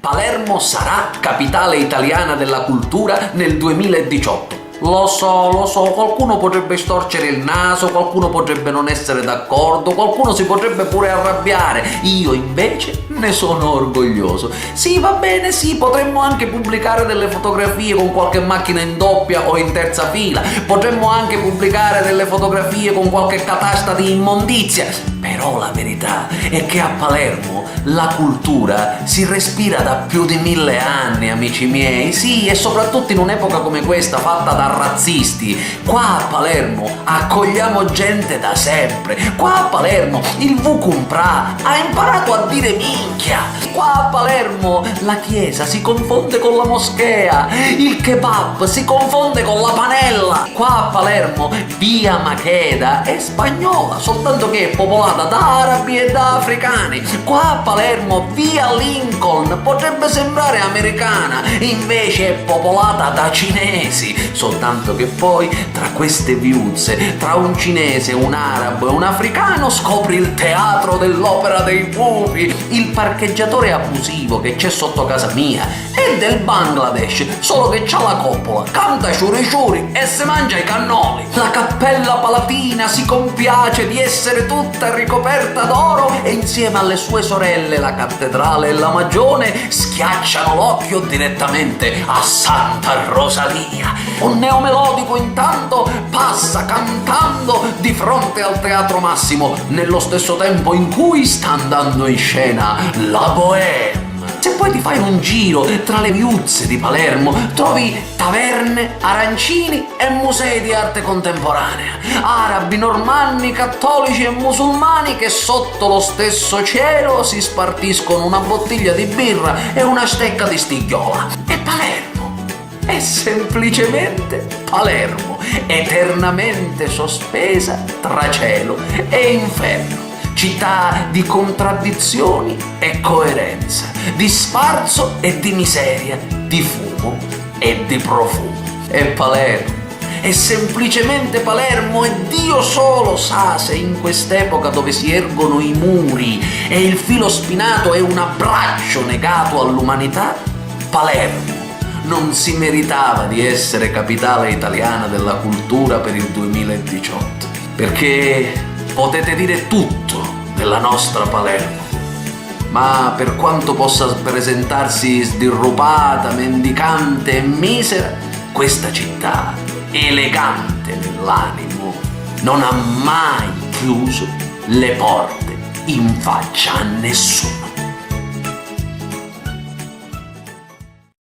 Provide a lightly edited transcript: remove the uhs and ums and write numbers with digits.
Palermo sarà capitale italiana della cultura nel 2018. Lo so, qualcuno potrebbe storcere il naso, qualcuno potrebbe non essere d'accordo, qualcuno si potrebbe pure arrabbiare. Io invece ne sono orgoglioso. Sì, va bene, sì, potremmo anche pubblicare delle fotografie con qualche macchina in doppia o in terza fila, potremmo anche pubblicare delle fotografie con qualche catasta di immondizia, però la verità è che a Palermo la cultura si respira da più di 1000 anni, amici miei, sì, e soprattutto in un'epoca come questa fatta da razzisti. Qua a Palermo accogliamo gente da sempre. Qua a Palermo il Vucumprà ha imparato a dire minchia. Qua a Palermo la chiesa si confonde con la moschea, il kebab si confonde con la panella. Qua a Palermo via Macheda è spagnola, soltanto che è popolata da arabi e da africani. Qua a Palermo via Lincoln potrebbe sembrare americana, invece è popolata da cinesi, soltanto che poi tra queste viuzze, tra un cinese, un arabo e un africano, scopri il teatro dell'opera dei pupi. Il parcheggiatore abusivo che c'è sotto casa mia è del Bangladesh, solo che c'ha la coppola, canta ciuri ciuri e se mangia i cannoli. La cappella palatina si compiace di essere tutta ricoperta d'oro e insieme alle sue sorelle, la cattedrale e la magione, schiacciano l'occhio direttamente a Santa Rosalia. Un neomelodico intanto passa cantando di fronte al Teatro Massimo, nello stesso tempo in cui sta andando in scena la Bohème. Se poi ti fai un giro tra le viuzze di Palermo, trovi taverne, arancini e musei di arte contemporanea, arabi, normanni, cattolici e musulmani che sotto lo stesso cielo si spartiscono una bottiglia di birra e una stecca di stigliola. E Palermo è semplicemente Palermo, eternamente sospesa tra cielo e inferno. Città di contraddizioni e coerenza, di sfarzo e di miseria, di fumo e di profumo. E Palermo è semplicemente Palermo e Dio solo sa se in quest'epoca dove si ergono i muri e il filo spinato è un abbraccio negato all'umanità, Palermo non si meritava di essere capitale italiana della cultura per il 2018. Perché potete dire tutto della nostra Palermo, ma per quanto possa presentarsi sdirrupata, mendicante e misera, questa città, elegante nell'animo, non ha mai chiuso le porte in faccia a nessuno.